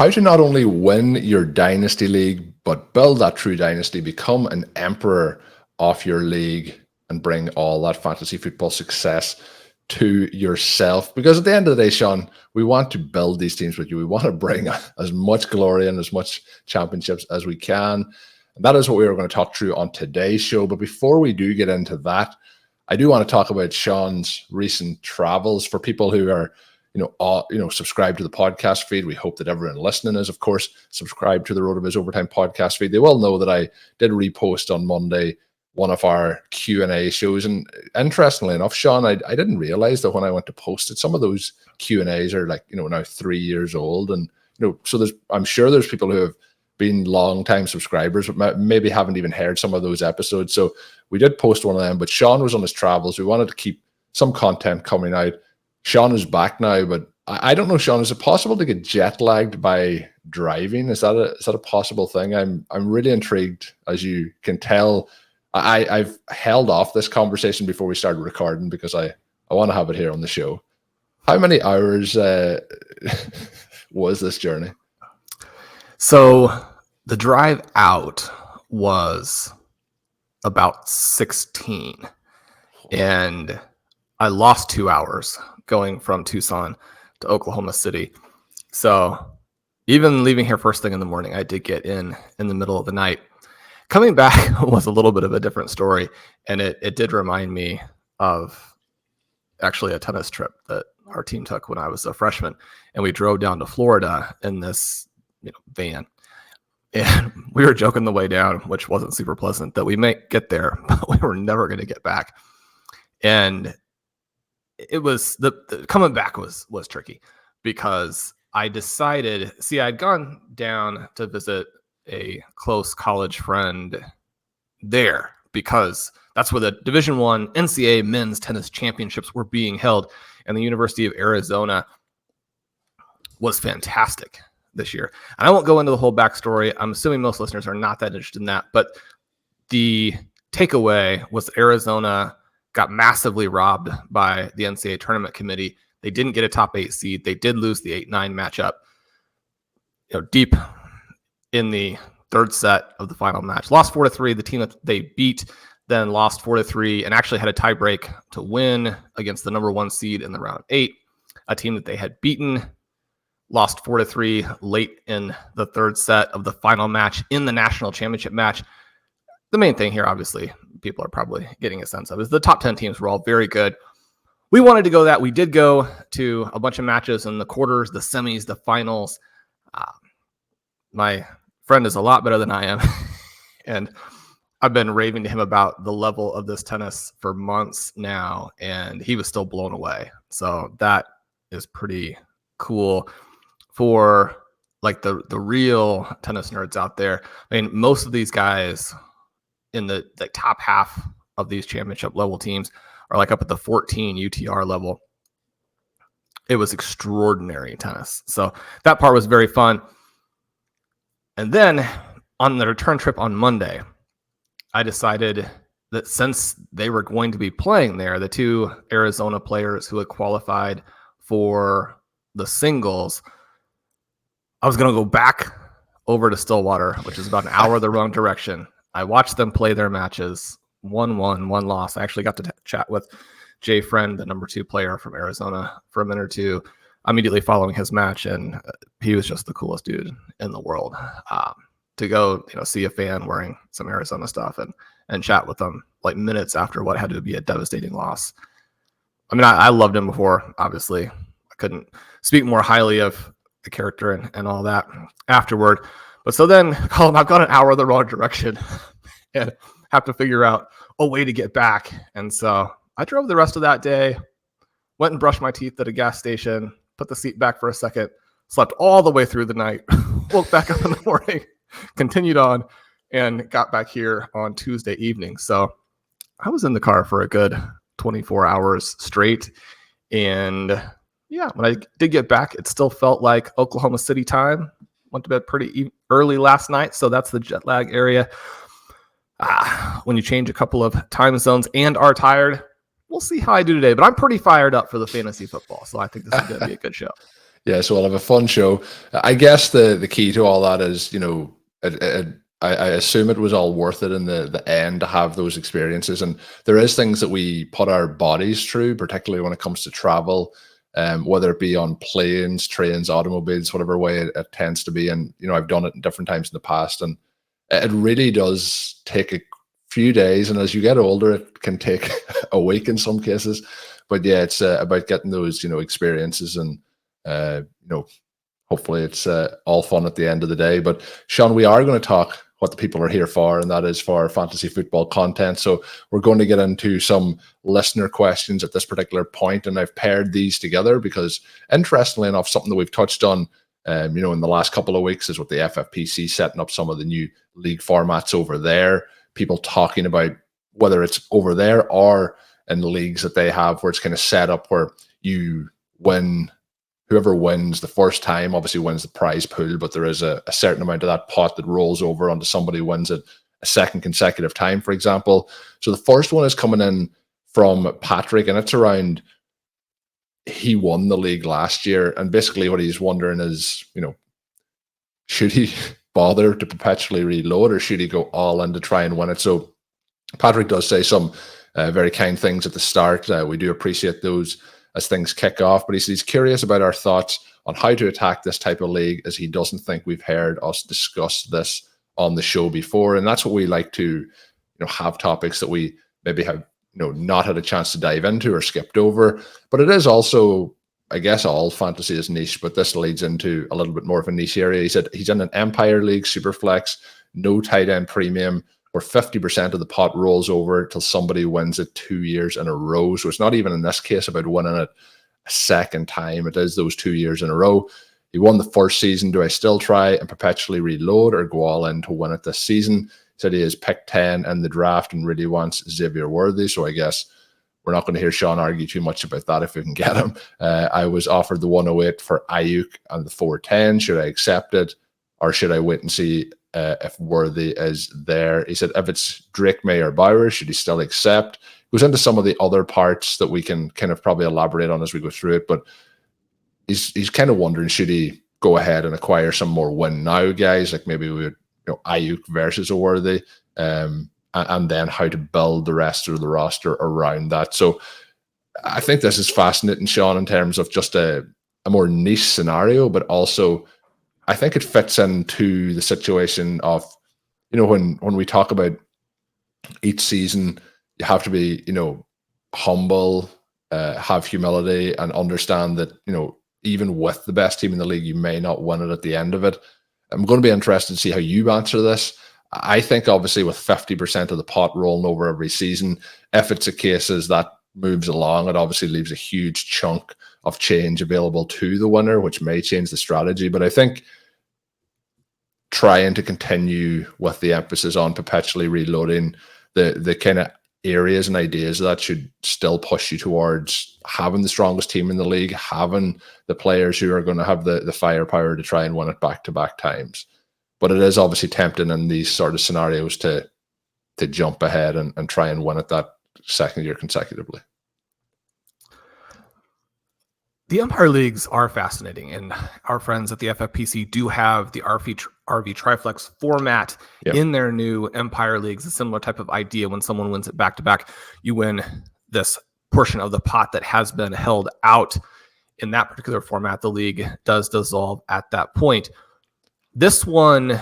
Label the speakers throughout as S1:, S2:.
S1: how to not only win your dynasty league, but build that true dynasty, become an emperor of your league, and bring all that fantasy football success to yourself. Because at the end of the day, Shawn, we want to build these teams with you. We want to bring as much glory and as much championships as we can. And that is what we are going to talk through on today's show. But before we do get into that, I do want to talk about Shawn's recent travels. For people who are subscribe to the podcast feed. We hope that everyone listening is, of course, subscribed to the RotoViz Overtime podcast feed. They will know that I did repost on Monday one of our Q&A shows. And interestingly enough, Shawn, I didn't realize that when I went to post it, some of those Q&As are now 3 years old. And, so I'm sure there's people who have been long-time subscribers, but maybe haven't even heard some of those episodes. So we did post one of them, but Shawn was on his travels. We wanted to keep some content coming out. Shawn is back now, but I don't know, Shawn, is it possible to get jet lagged by driving? Is that a possible thing? I'm really intrigued. As you can tell, I've held off this conversation before we started recording because I want to have it here on the show. How many hours was this journey?
S2: So the drive out was about 16, and I lost 2 hours going from Tucson to Oklahoma City. So even leaving here first thing in the morning, I did get in the middle of the night. Coming back was a little bit of a different story, and it did remind me of actually a tennis trip that our team took when I was a freshman, and we drove down to Florida in this van. And we were joking the way down, which wasn't super pleasant, that we may get there, but we were never going to get back. And it was the coming back was tricky because I decided, I'd gone down to visit a close college friend there because that's where the Division I NCAA men's tennis championships were being held, and the University of Arizona was fantastic this year. And I won't go into the whole backstory. I'm assuming most listeners are not that interested in that, but the takeaway was Arizona got massively robbed by the NCAA tournament committee. They didn't get a top 8 seed. They did lose the 8-9 matchup, deep in the third set of the final match. Lost 4-3. The team that they beat then lost 4-3 and actually had a tie break to win against the number 1 seed in the round 8, a team that they had beaten. Lost 4-3 late in the third set of the final match in the national championship match. The main thing here, obviously, people are probably getting a sense of, is the top 10 teams were all very good. We wanted to go that. We did go to a bunch of matches in the quarters, the semis, the finals. My friend is a lot better than I am. And I've been raving to him about the level of this tennis for months now, and he was still blown away. So that is pretty cool for the real tennis nerds out there. I mean, most of these guys in the top half of these championship level teams are up at the 14 UTR level. It was extraordinary tennis. So that part was very fun. And then on the return trip on Monday, I decided that since they were going to be playing there, the 2 Arizona players who had qualified for the singles, I was going to go back over to Stillwater, which is about an hour the wrong direction. I watched them play their matches, 1-1, 1 loss. I actually got to chat with Jay Friend, the number 2 player from Arizona, for a minute or two, immediately following his match, and he was just the coolest dude in the world. To go, see a fan wearing some Arizona stuff and chat with them minutes after what had to be a devastating loss. I mean, I loved him before, obviously. I couldn't speak more highly of the character and all that afterward. But so then, Colm, I've got an hour the wrong direction and have to figure out a way to get back. And so I drove the rest of that day, went and brushed my teeth at a gas station, put the seat back for a second, slept all the way through the night, woke back up in the morning, continued on, and got back here on Tuesday evening. So I was in the car for a good 24 hours straight. And yeah, when I did get back, it still felt like Oklahoma City time. Went to bed pretty early last night, so that's the jet lag area. When you change a couple of time zones and are tired, we'll see how I do today. But I'm pretty fired up for the fantasy football, so I think this is going to be a good show.
S1: Yeah, so we'll have a fun show. I guess the key to all that is, you know, I assume it was all worth it in the end to have those experiences. And there is things that we put our bodies through, particularly when it comes to travel, whether it be on planes, trains, automobiles, whatever way it tends to be. And, you know, I've done it in different times in the past, and it really does take a few days. And as you get older, it can take a week in some cases. But yeah, it's about getting those, you know, experiences, and you know, hopefully it's all fun at the end of the day. But Shawn, we are going to talk what the people are here for, and that is for fantasy football content. So we're going to get into some listener questions at this particular point, and I've paired these together because, interestingly enough, something that we've touched on, you know, in the last couple of weeks is with the FFPC setting up some of the new league formats over there. People talking about whether it's over there or in the leagues that they have, where it's kind of set up where you win. Whoever wins the first time obviously wins the prize pool, but there is a certain amount of that pot that rolls over onto somebody who wins it a second consecutive time, for example. So the first one is coming in from Patrick, and it's around, he won the league last year, and basically what he's wondering is, you know, should he bother to perpetually reload, or should he go all in to try and win it? So Patrick does say some very kind things at the start. We do appreciate those as things kick off, but he's curious about our thoughts on how to attack this type of league, as he doesn't think we've heard us discuss this on the show before. And that's what we like to, you know, have topics that we maybe have, you know, not had a chance to dive into or skipped over. But it is also, I guess, all fantasy is niche, but this leads into a little bit more of a niche area. He said he's in an Empire League, Superflex, no tight end premium, where 50% of the pot rolls over till somebody wins it 2 years in a row. So it's not even in this case about winning it a second time. It is those 2 years in a row. He won the first season. Do I still try and perpetually reload, or go all in to win it this season? He said he has picked 10 in the draft and really wants Xavier Worthy. So I guess we're not going to hear Shawn argue too much about that if we can get him. I was offered the 108 for Ayuk and the 410. Should I accept it, or should I wait and see if Worthy is there? He said if it's Drake, May, or Bowers, should he still accept? Goes into some of the other parts that we can kind of probably elaborate on as we go through it, but he's kind of wondering, should he go ahead and acquire some more win now guys, like maybe we would, you know, Ayuk versus a Worthy, and then how to build the rest of the roster around that. So I think this is fascinating, Shawn, in terms of just a more niche scenario, but also I think it fits into the situation of, you know, when we talk about each season, you have to be, you know, humble, have humility, and understand that, you know, even with the best team in the league, you may not win it at the end of it. I'm going to be interested to see how you answer this. I think obviously with 50% of the pot rolling over every season, if it's a case as that moves along, it obviously leaves a huge chunk of change available to the winner, which may change the strategy. But I think trying to continue with the emphasis on perpetually reloading, the kind of areas and ideas that should still push you towards having the strongest team in the league, having the players who are going to have the firepower to try and win it back-to-back times. But it is obviously tempting in these sort of scenarios to jump ahead and try and win it that second year consecutively.
S2: The Empire Leagues are fascinating, and our friends at the FFPC do have the RV Triflex format in their new Empire Leagues, a similar type of idea. When someone wins it back-to-back, you win this portion of the pot that has been held out. In that particular format, the league does dissolve at that point. This one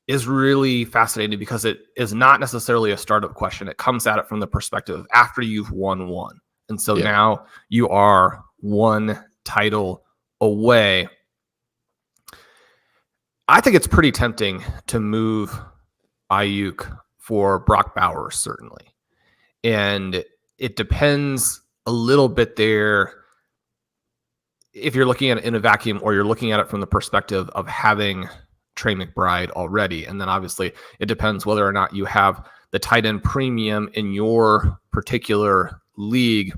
S2: is really fascinating because it is not necessarily a startup question. It comes at it from the perspective of after you've won one. And so now you are one title away. I think it's pretty tempting to move Ayuk for Brock Bowers, certainly. And it depends a little bit there if you're looking at it in a vacuum or you're looking at it from the perspective of having Trey McBride already. And then obviously it depends whether or not you have the tight end premium in your particular league.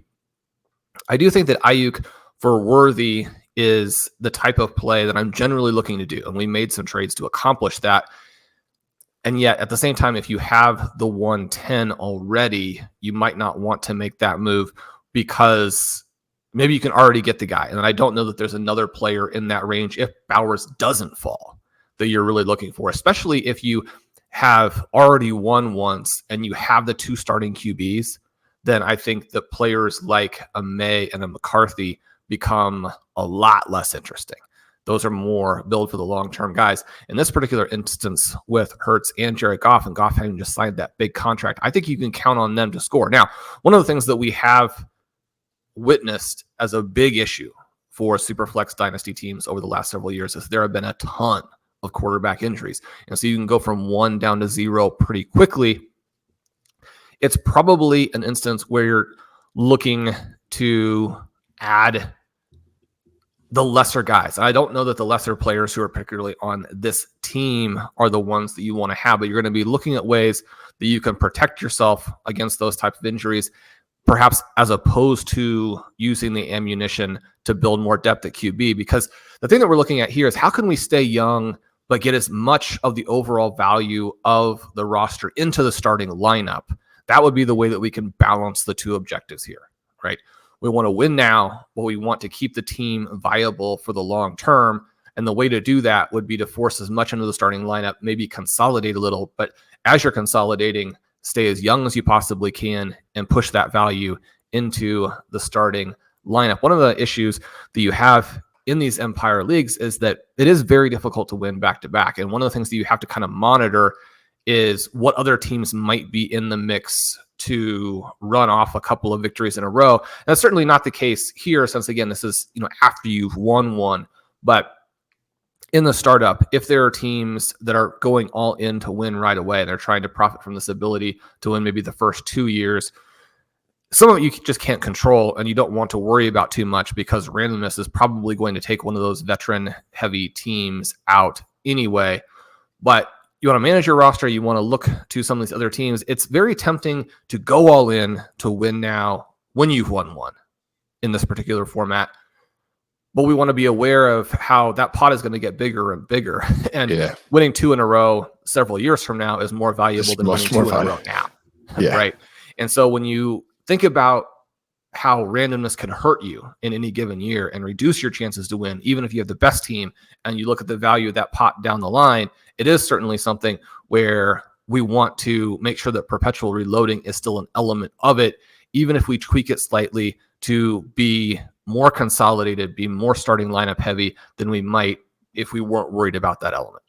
S2: I do think that Ayuk for Worthy is the type of play that I'm generally looking to do. And we made some trades to accomplish that. And yet at the same time, if you have the 110 already, you might not want to make that move because maybe you can already get the guy. And I don't know that there's another player in that range if Bowers doesn't fall that you're really looking for, especially if you have already won once and you have the 2 starting QBs. Then I think that players like a May and a McCarthy become a lot less interesting. Those are more build for the long-term guys. In this particular instance with Hurts and Jared Goff, and Goff having just signed that big contract, I think you can count on them to score. Now, one of the things that we have witnessed as a big issue for Superflex Dynasty teams over the last several years is there have been a ton of quarterback injuries. And so you can go from 1 down to 0 pretty quickly. It's probably an instance where you're looking to add the lesser guys. I don't know that the lesser players who are particularly on this team are the ones that you want to have, but you're going to be looking at ways that you can protect yourself against those types of injuries, perhaps as opposed to using the ammunition to build more depth at QB. Because the thing that we're looking at here is how can we stay young but get as much of the overall value of the roster into the starting lineup? That would be the way that we can balance the 2 objectives here, right? We want to win now, but we want to keep the team viable for the long term. And the way to do that would be to force as much into the starting lineup, maybe consolidate a little, but as you're consolidating, stay as young as you possibly can and push that value into the starting lineup. One of the issues that you have in these Empire Leagues is that it is very difficult to win back-to-back. And one of the things that you have to kind of monitor is what other teams might be in the mix to run off a couple of victories in a row. And that's certainly not the case here, since again, this is, after you've won one. But in the startup, if there are teams that are going all in to win right away, they're trying to profit from this ability to win maybe the first 2 years, some of it you just can't control and you don't want to worry about too much because randomness is probably going to take one of those veteran heavy teams out anyway. But you want to manage your roster, you want to look to some of these other teams. It's very tempting to go all in to win now when you've won one in this particular format. But we want to be aware of how that pot is going to get bigger and bigger. And winning 2 in a row several years from now is more valuable than winning 2 in a row now.
S1: Yeah.
S2: Right. And so when you think about how randomness can hurt you in any given year and reduce your chances to win, even if you have the best team, and you look at the value of that pot down the line, it is certainly something where we want to make sure that perpetual reloading is still an element of it, even if we tweak it slightly to be more consolidated, be more starting lineup heavy than we might if we weren't worried about that element.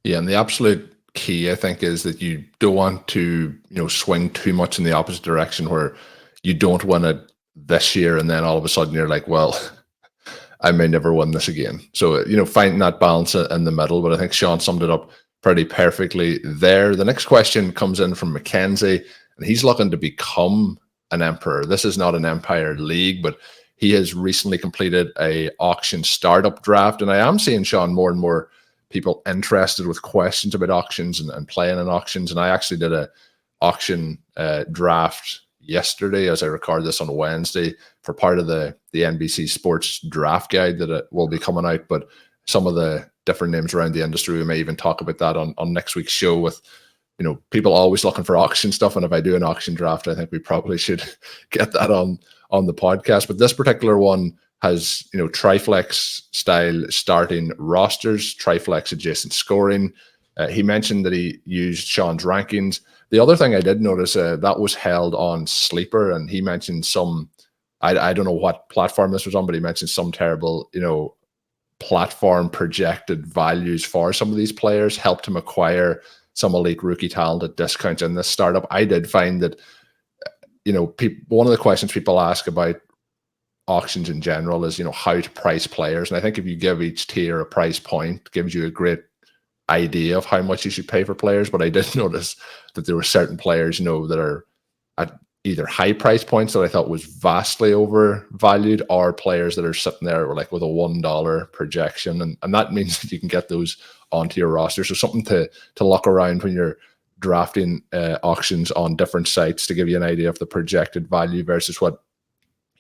S2: Yeah,
S1: and the absolute key, I think, is that you don't want to, swing too much in the opposite direction where you don't win it this year and then all of a sudden you're like, well, I may never win this again. So, finding that balance in the middle. But I think Shawn summed it up pretty perfectly there. The next question comes in from Mackenzie, and he's looking to become an emperor. This is not an Empire League, but he has recently completed a auction startup draft. And I am seeing, Shawn, more and more people interested with questions about auctions and playing in auctions. And I actually did a auction draft yesterday as I record this on Wednesday for part of the NBC Sports draft guide that will be coming out. But some of the different names around the industry, we may even talk about that on next week's show with, people always looking for auction stuff. And if I do an auction draft, I think we probably should get that on the podcast. But this particular one has, Triflex style starting rosters, Triflex adjacent scoring. He mentioned that he used Shawn's rankings. The other thing I did notice, that was held on Sleeper, and he mentioned some, I don't know what platform this was on, but he mentioned some terrible, platform projected values for some of these players, helped him acquire some elite rookie talent at discounts in this startup. I did find that, one of the questions people ask about auctions in general is, how to price players. And I think if you give each tier a price point, gives you a great idea of how much you should pay for players. But I did notice that there were certain players, that are at either high price points that I thought was vastly overvalued, or players that are sitting there with a $1 projection. And that means that you can get those onto your roster. So something to look around when you're drafting auctions on different sites to give you an idea of the projected value versus what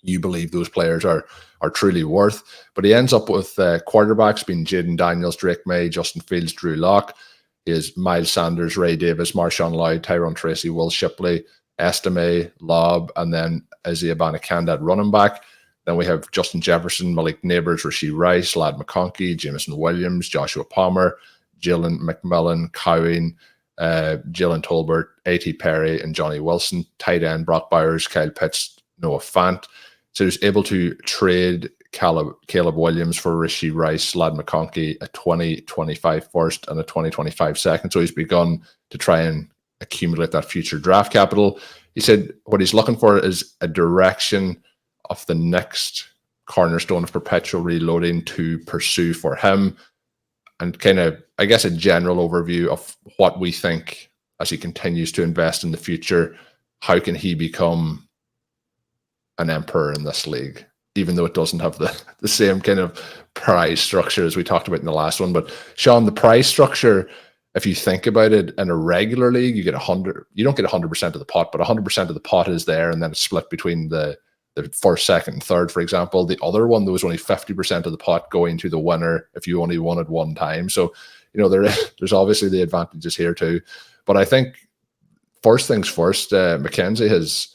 S1: you believe those players are truly worth. But he ends up with quarterbacks being Jaden Daniels, Drake May, Justin Fields, Drew Lock. He has Miles Sanders, Ray Davis, Marshawn Lloyd, Tyrone Tracy, Will Shipley, Estime, Lobb, and then Isaiah Banakanda at running back. Then we have Justin Jefferson, Malik Nabers, Rashee Rice, Ladd McConkey, Jameson Williams, Joshua Palmer, Jalen McMillan, Cowing, Jalen Tolbert, A.T. Perry, and Johnny Wilson. Tight end, Brock Bowers, Kyle Pitts, Noah Fant. So he was able to trade Caleb Williams for Rashee Rice, Ladd McConkey, a 2025 first and a 2025 second. So he's begun to try and accumulate that future draft capital. He said what he's looking for is a direction of the next cornerstone of perpetual reloading to pursue for him, and kind of, I guess, a general overview of what we think as he continues to invest in the future. How can he become an emperor in this league, even though it doesn't have the same kind of prize structure as we talked about in the last one? But Shawn, the prize structure, if you think about it, in a regular league, you get 100. You don't get 100% of the pot, but 100% of the pot is there, and then it's split between the first, second, and third, for example. The other one, there was only 50% of the pot going to the winner if you only won it one time. So, there's obviously the advantages here too. But I think first things first, Mackenzie has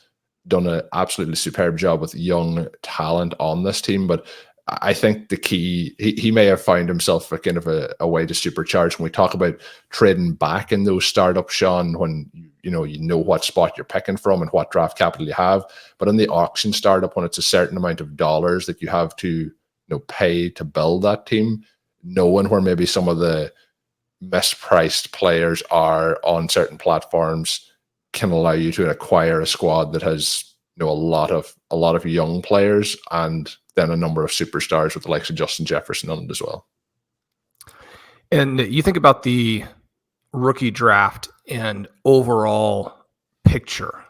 S1: done an absolutely superb job with young talent on this team. But I think the key, he may have found himself a kind of a way to supercharge. When we talk about trading back in those startups, Shawn, when you know what spot you're picking from and what draft capital you have. But in the auction startup, when it's a certain amount of dollars that you have to pay to build that team, knowing where maybe some of the mispriced players are on certain platforms can allow you to acquire a squad that has a lot of young players, and then a number of superstars with the likes of Justin Jefferson on it as well.
S2: And you think about the rookie draft and overall picture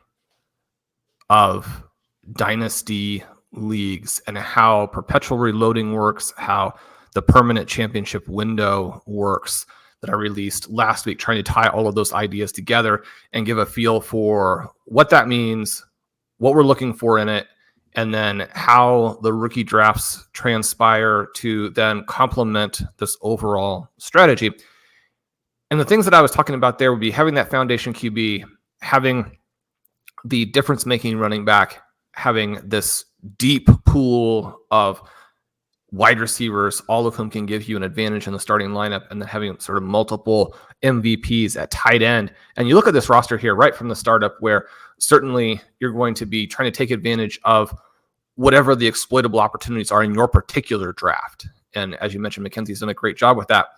S2: of dynasty leagues and how perpetual reloading works, how the permanent championship window works, that I released last week, trying to tie all of those ideas together and give a feel for what that means, what we're looking for in it, and then how the rookie drafts transpire to then complement this overall strategy. And the things that I was talking about there would be having that foundation QB, having the difference-making running back, having this deep pool of wide receivers, all of whom can give you an advantage in the starting lineup, and then having sort of multiple MVPs at tight end. And you look at this roster here right from the startup, where certainly you're going to be trying to take advantage of whatever the exploitable opportunities are in your particular draft. And as you mentioned, Mackenzie's done a great job with that.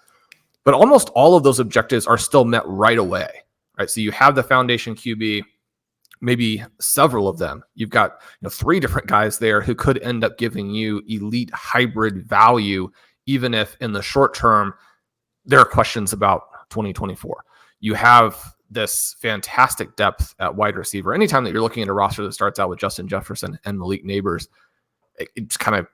S2: But almost all of those objectives are still met right away, right? So you have the foundation QB, maybe several of them. You've got 3 different guys there who could end up giving you elite hybrid value, even if in the short term there are questions about 2024. You have this fantastic depth at wide receiver. Anytime that you're looking at a roster that starts out with Justin Jefferson and Malik Nabers, it just kind of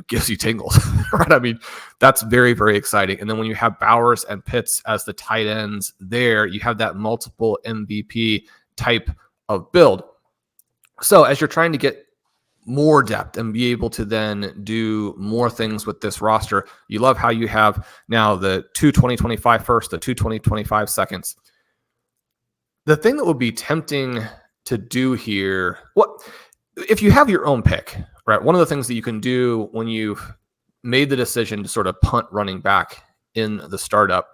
S2: gives you tingles, right? I mean, that's very, very exciting. And then when you have Bowers and Pitts as the tight ends there, you have that multiple MVP type of build. So as you're trying to get more depth and be able to then do more things with this roster, you love how you have now the 2 2025 first, the 2 2025 seconds. The thing that would be tempting to do here, if you have your own pick, right? One of the things that you can do when you've made the decision to sort of punt running back in the startup,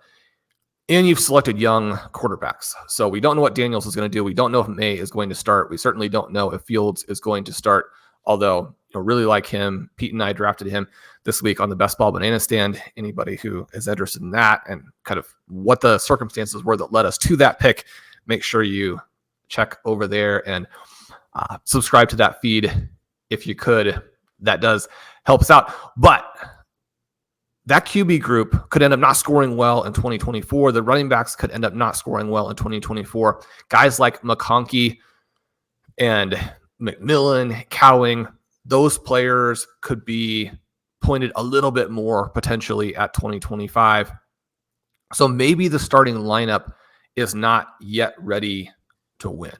S2: and you've selected young quarterbacks. So we don't know what Daniels is going to do. We don't know if May is going to start. We certainly don't know if Fields is going to start, although really like him. Pete and I drafted him this week on the Best Ball Banana Stand. Anybody who is interested in that and kind of what the circumstances were that led us to that pick, make sure you check over there and subscribe to that feed if you could. That does help us out. But that QB group could end up not scoring well in 2024. The running backs could end up not scoring well in 2024. Guys like McConkey and McMillan, Cowing, those players could be pointed a little bit more potentially at 2025. So maybe the starting lineup is not yet ready to win.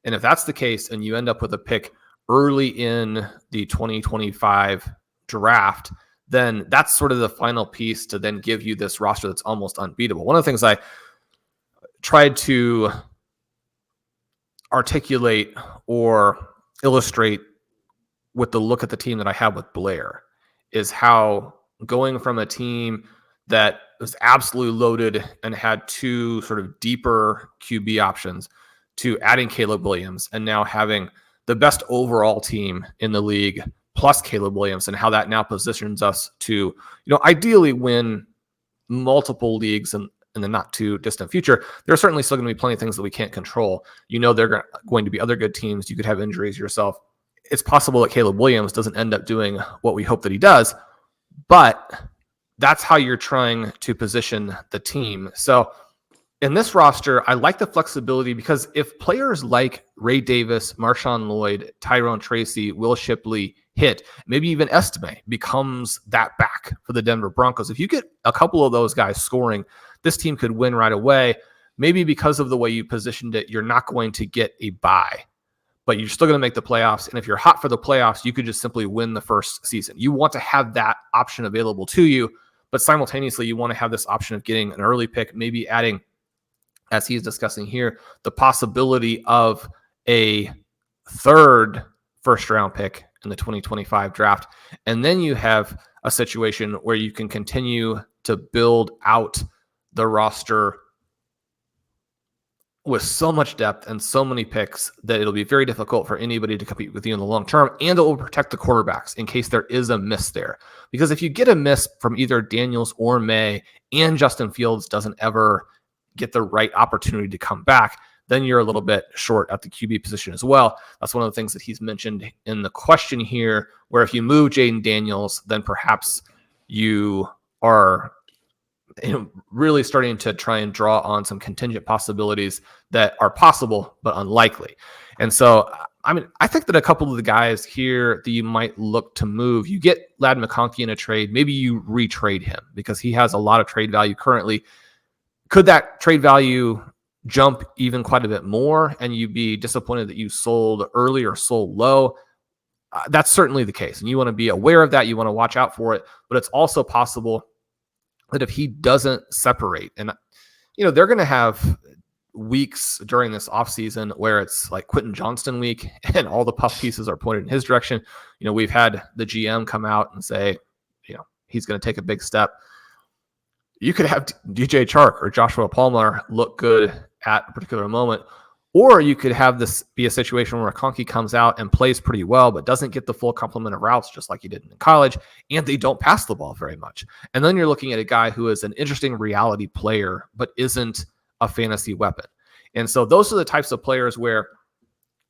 S2: And if that's the case and you end up with a pick early in the 2025 draft, then that's sort of the final piece to then give you this roster that's almost unbeatable. One of the things I tried to articulate or illustrate with the look at the team that I have with Blair is how going from a team that was absolutely loaded and had two sort of deeper QB options to adding Caleb Williams and now having the best overall team in the league plus Caleb Williams, and how that now positions us to, ideally win multiple leagues in the not too distant future. There are certainly still going to be plenty of things that we can't control. There are going to be other good teams. You could have injuries yourself. It's possible that Caleb Williams doesn't end up doing what we hope that he does, but that's how you're trying to position the team. So in this roster, I like the flexibility because if players like Ray Davis, Marshawn Lloyd, Tyrone Tracy, Will Shipley hit, maybe even Estime becomes that back for the Denver Broncos. If you get a couple of those guys scoring, this team could win right away. Maybe because of the way you positioned it, you're not going to get a bye, but you're still going to make the playoffs. And if you're hot for the playoffs, you could just simply win the first season. You want to have that option available to you, but simultaneously you want to have this option of getting an early pick, maybe adding, as he's discussing here, the possibility of a third first-round pick in the 2025 draft. And then you have a situation where you can continue to build out the roster with so much depth and so many picks that it'll be very difficult for anybody to compete with you in the long term, and it will protect the quarterbacks in case there is a miss there. Because if you get a miss from either Daniels or May and Justin Fields doesn't ever get the right opportunity to come back, then you're a little bit short at the QB position as well. That's one of the things that he's mentioned in the question here, where if you move Jaden Daniels, then perhaps you are really starting to try and draw on some contingent possibilities that are possible but unlikely. And so, I think that a couple of the guys here that you might look to move, you get Ladd McConkey in a trade, maybe you retrade him because he has a lot of trade value currently. Could that trade value jump even quite a bit more and you'd be disappointed that you sold early or sold low? That's certainly the case. And you want to be aware of that. You want to watch out for it. But it's also possible that if he doesn't separate, and they're going to have weeks during this offseason where it's like Quentin Johnston week and all the puff pieces are pointed in his direction. We've had the GM come out and say, he's going to take a big step. You could have DJ Chark or Joshua Palmer look good at a particular moment, or you could have this be a situation where McConkey comes out and plays pretty well, but doesn't get the full complement of routes just like he did in college, and they don't pass the ball very much. And then you're looking at a guy who is an interesting reality player, but isn't a fantasy weapon. And so those are the types of players where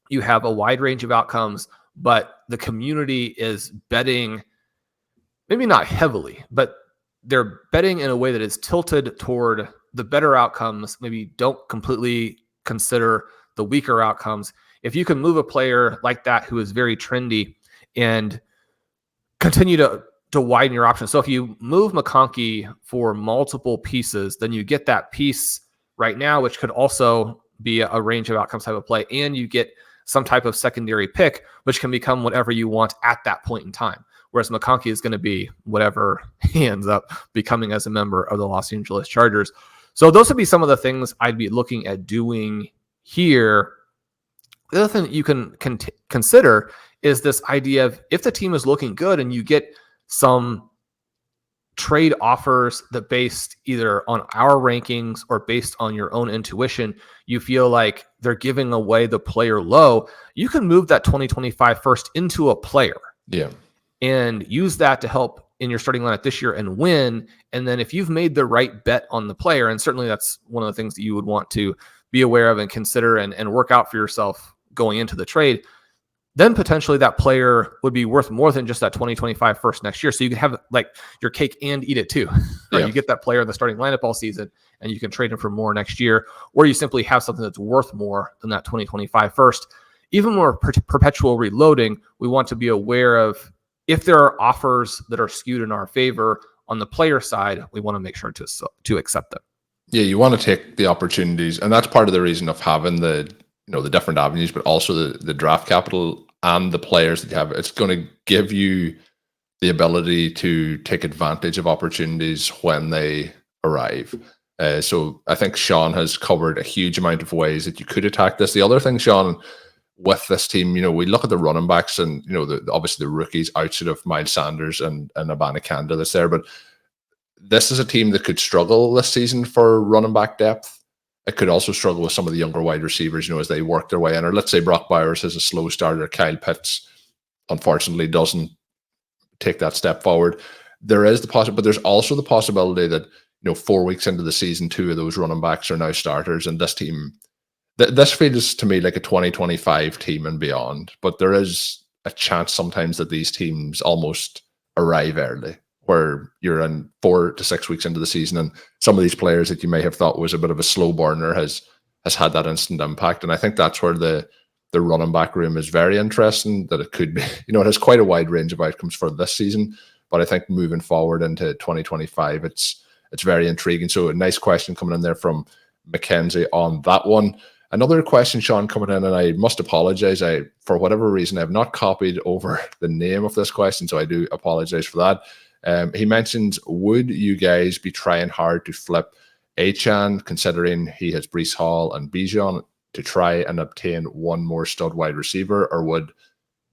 S2: you have a wide range of outcomes, but the community is betting, maybe not heavily, but they're betting in a way that is tilted toward the better outcomes, maybe don't completely consider the weaker outcomes. If you can move a player like that who is very trendy and continue to widen your options. So if you move McConkey for multiple pieces, then you get that piece right now, which could also be a range of outcomes type of play, and you get some type of secondary pick, which can become whatever you want at that point in time. Whereas McConkey is going to be whatever he ends up becoming as a member of the Los Angeles Chargers. So those would be some of the things I'd be looking at doing here. The other thing that you can consider is this idea of if the team is looking good and you get some trade offers that based either on our rankings or based on your own intuition, you feel like they're giving away the player low, you can move that 2025 first into a player.
S1: Yeah.
S2: And use that to help in your starting lineup this year and win. And then if you've made the right bet on the player, and certainly that's one of the things that you would want to be aware of and consider and work out for yourself going into the trade, then potentially that player would be worth more than just that 2025 first next year. So you can have like your cake and eat it too. Right? Yeah. You get that player in the starting lineup all season and you can trade him for more next year, or you simply have something that's worth more than that 2025 first. Even more perpetual reloading, we want to be aware of if there are offers that are skewed in our favor on the player side, we want to make sure to accept them.
S1: Yeah, you want to take the opportunities, and that's part of the reason of having the different avenues, but also the draft capital and the players that you have. It's going to give you the ability to take advantage of opportunities when they arrive. So I think Shawn has covered a huge amount of ways that you could attack this. The other thing, Shawn, with this team. We look at the running backs and, obviously the rookies outside of Miles Sanders and Abanikanda that's there. But this is a team that could struggle this season for running back depth. It could also struggle with some of the younger wide receivers, as they work their way in. Or let's say Brock Bowers has a slow starter. Kyle Pitts, unfortunately, doesn't take that step forward. There is the possibility, but there's also the possibility that, 4 weeks into the season, 2 of those running backs are now starters. And this team, this feels to me like a 2025 team and beyond. But there is a chance sometimes that these teams almost arrive early, where you're in 4 to 6 weeks into the season, and some of these players that you may have thought was a bit of a slow burner has had that instant impact. And I think that's where the running back room is very interesting, that it could be, it has quite a wide range of outcomes for this season, but I think moving forward into 2025, it's very intriguing. So a nice question coming in there from Mackenzie on that one. Another question, Shawn, coming in, and I must apologize. For whatever reason, I have not copied over the name of this question, so I do apologize for that. He mentions, would you guys be trying hard to flip Achane, considering he has Breece Hall and Bijan, to try and obtain one more stud wide receiver, or would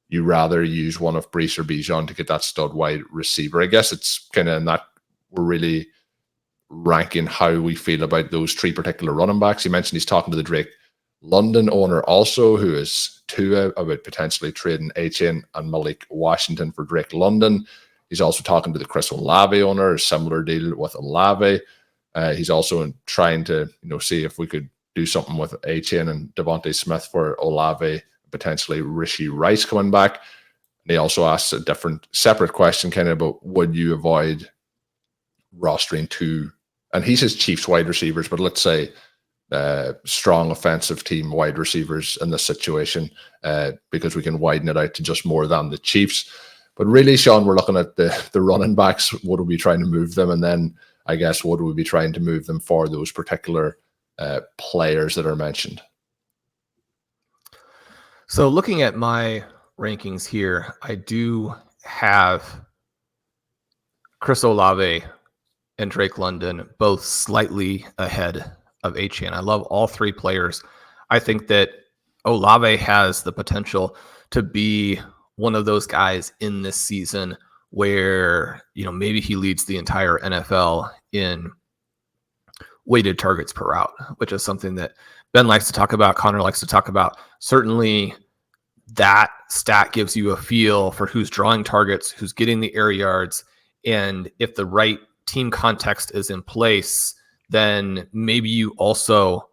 S1: you rather use one of Breece or Bijan to get that stud wide receiver? I guess it's kind of in that we're really ranking how we feel about those 3 particular running backs. He mentioned he's talking to the Drake London owner also, who is about potentially trading Achane and Malik Washington for Drake London. He's also talking to the Chris Olave owner, a similar deal with Olave. He's also trying to see if we could do something with Achane and Devontae Smith for Olave, potentially Rishi Rice coming back. And he also asks a separate question, kind of about, would you avoid rostering 2, and he says Chiefs wide receivers, but let's say strong offensive team wide receivers in this situation, because we can widen it out to just more than the Chiefs. But really, Shawn, we're looking at the running backs. What are we trying to move them? And then I guess what would we be trying to move them for those particular players that are mentioned?
S2: So looking at my rankings here, I do have Chris Olave and Drake London both slightly ahead of Achane. I love all 3 players. I think that Olave has the potential to be one of those guys in this season where, maybe he leads the entire NFL in weighted targets per route, which is something that Ben likes to talk about, Connor likes to talk about. Certainly that stat gives you a feel for who's drawing targets, who's getting the air yards, and if the right team context is in place, then maybe you also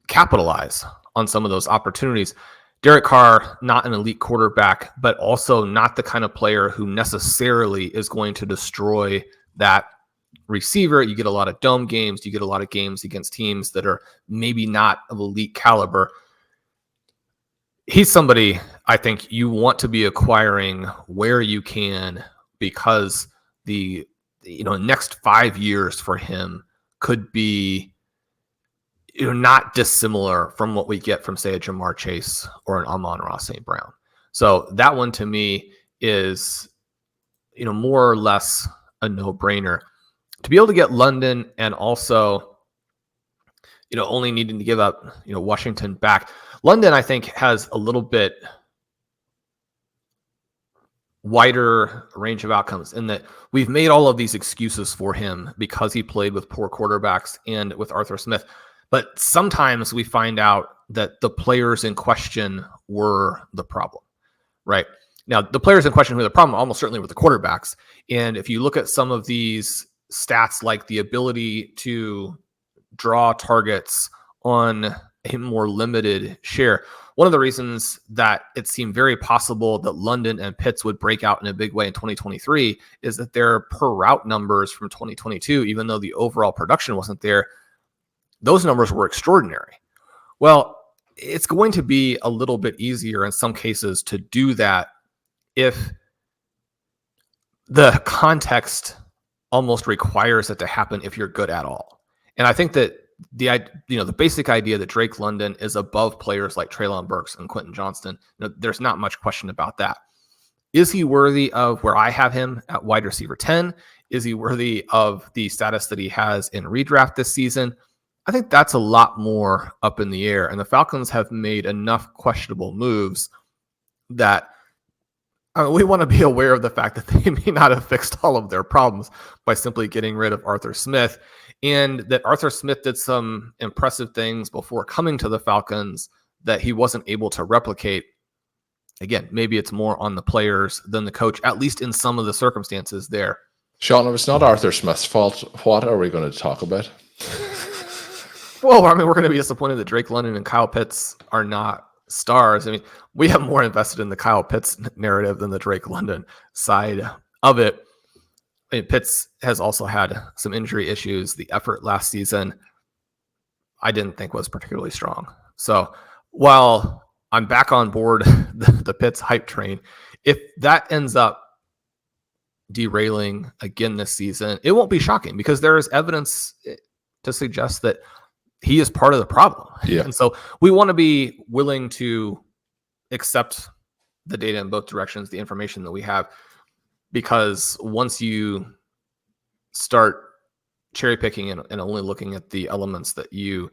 S2: capitalize on some of those opportunities. Derek Carr, not an elite quarterback, but also not the kind of player who necessarily is going to destroy that receiver. You get a lot of dome games. You get a lot of games against teams that are maybe not of elite caliber. He's somebody I think you want to be acquiring where you can, because the next 5 years for him could be not dissimilar from what we get from, say, a Jamar Chase or an Amon-Ra St. Brown. So that one to me is more or less a no-brainer. To be able to get London and also only needing to give up Washington back. London, I think, has a little bit wider range of outcomes in that we've made all of these excuses for him because he played with poor quarterbacks and with Arthur Smith. But sometimes we find out that the players in question were the problem, right? Now, the players in question were the problem almost certainly were the quarterbacks. And if you look at some of these stats, like the ability to draw targets on a more limited share, one of the reasons that it seemed very possible that London and Pitts would break out in a big way in 2023 is that their per route numbers from 2022, even though the overall production wasn't there, those numbers were extraordinary. Well, it's going to be a little bit easier in some cases to do that if the context almost requires it to happen if you're good at all. And I think that the basic idea that Drake London is above players like Treylon Burks and Quentin Johnston, there's not much question about that. Is he worthy of where I have him at wide receiver 10? Is he worthy of the status that he has in redraft this season? I think that's a lot more up in the air. And the Falcons have made enough questionable moves that we want to be aware of the fact that they may not have fixed all of their problems by simply getting rid of Arthur Smith, and that Arthur Smith did some impressive things before coming to the Falcons that he wasn't able to replicate. Again, maybe it's more on the players than the coach, at least in some of the circumstances there.
S1: Shawn, if it's not Arthur Smith's fault, what are we going to talk about?
S2: Well, I mean, we're going to be disappointed that Drake London and Kyle Pitts are not stars. I mean, we have more invested in the Kyle Pitts narrative than the Drake London side of it. I mean, Pitts has also had some injury issues. The effort last season, I didn't think was particularly strong. So while I'm back on board the Pitts hype train, if that ends up derailing again this season, it won't be shocking because there is evidence to suggest that he is part of the problem.
S1: Yeah.
S2: And so we want to be willing to accept the data in both directions, the information that we have, because once you start cherry picking and only looking at the elements that you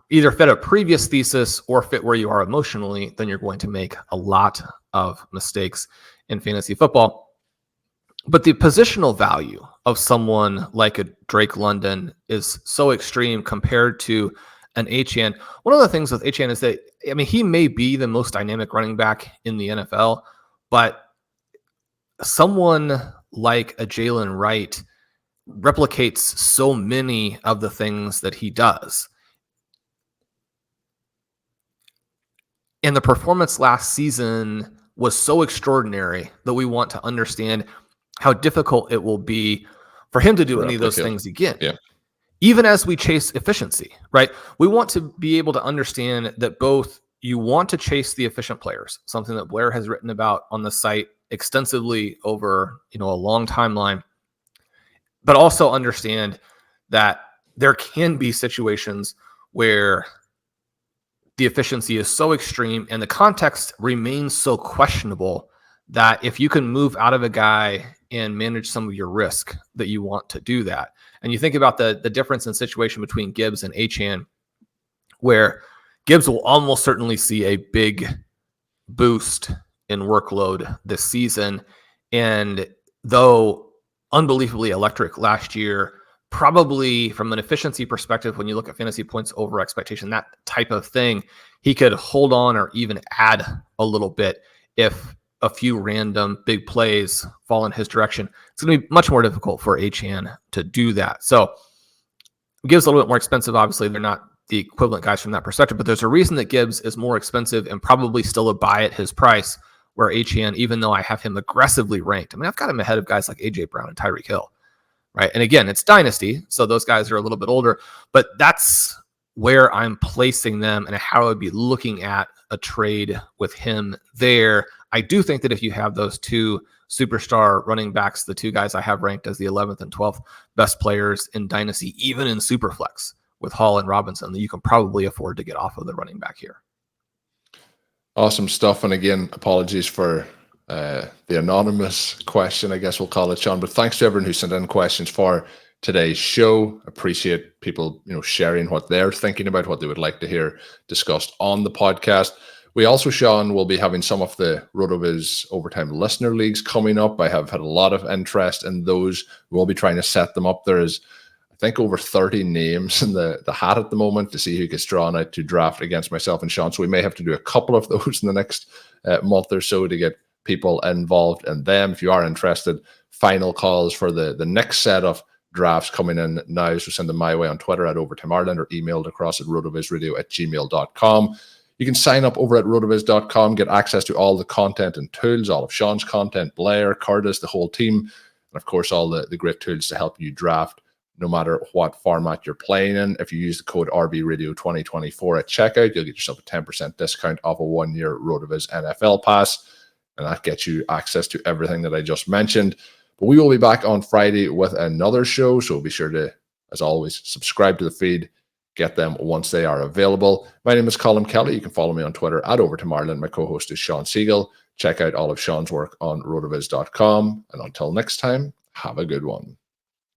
S2: either fit a previous thesis or fit where you are emotionally, then you're going to make a lot of mistakes in fantasy football. But the positional value of someone like a Drake London is so extreme compared to an Achane. One of the things with Achane is that, I mean, he may be the most dynamic running back in the NFL, but someone like a Jalen Wright replicates so many of the things that he does. And the performance last season was so extraordinary that we want to understand how difficult it will be for him to do any of those things again.
S1: Yeah.
S2: Even as we chase efficiency, right? We want to be able to understand that both you want to chase the efficient players, something that Blair has written about on the site extensively over, a long timeline, but also understand that there can be situations where the efficiency is so extreme and the context remains so questionable that if you can move out of a guy and manage some of your risk, that you want to do that. And you think about the difference in situation between Gibbs and Achane, where Gibbs will almost certainly see a big boost in workload this season. And though unbelievably electric last year, probably from an efficiency perspective, when you look at fantasy points over expectation, that type of thing, he could hold on or even add a little bit if a few random big plays fall in his direction. It's going to be much more difficult for Achane to do that. So Gibbs a little bit more expensive. Obviously, they're not the equivalent guys from that perspective, but there's a reason that Gibbs is more expensive and probably still a buy at his price, where Achane, even though I have him aggressively ranked, I mean, I've got him ahead of guys like AJ Brown and Tyreek Hill, right? And again, it's Dynasty, so those guys are a little bit older, but that's where I'm placing them and how I would be looking at a trade with him there. I do think that if you have those two superstar running backs, the two guys I have ranked as the 11th and 12th best players in Dynasty, even in Superflex with Hall and Robinson, that you can probably afford to get off of the running back here.
S1: Awesome stuff. And again, apologies for the anonymous question, I guess we'll call it, Shawn. But thanks to everyone who sent in questions for today's show. Appreciate people, sharing what they're thinking about, what they would like to hear discussed on the podcast. We also, Shawn, will be having some of the RotoViz Overtime Listener Leagues coming up. I have had a lot of interest in those. We'll be trying to set them up. There is, I think, over 30 names in the hat at the moment to see who gets drawn out to draft against myself and Shawn. So we may have to do a couple of those in the next month or so to get people involved in them. If you are interested, final calls for the next set of drafts coming in now. So send them my way on Twitter at Overtime Ireland or emailed across at rotovizradio@gmail.com. You can sign up over at rotoviz.com, get access to all the content and tools, all of Shawn's content, Blair, Curtis, the whole team, and of course, all the great tools to help you draft no matter what format you're playing in. If you use the code RBRadio2024 at checkout, you'll get yourself a 10% discount off a 1-year RotoViz NFL pass, and that gets you access to everything that I just mentioned. But we will be back on Friday with another show, so be sure to, as always, subscribe to the feed. Get them once they are available. My name is Colm Kelly. You can follow me on Twitter at Overtime Ireland. My co-host is Shawn Siegele. Check out all of Shawn's work on rotoviz.com. And until next time, have a good one.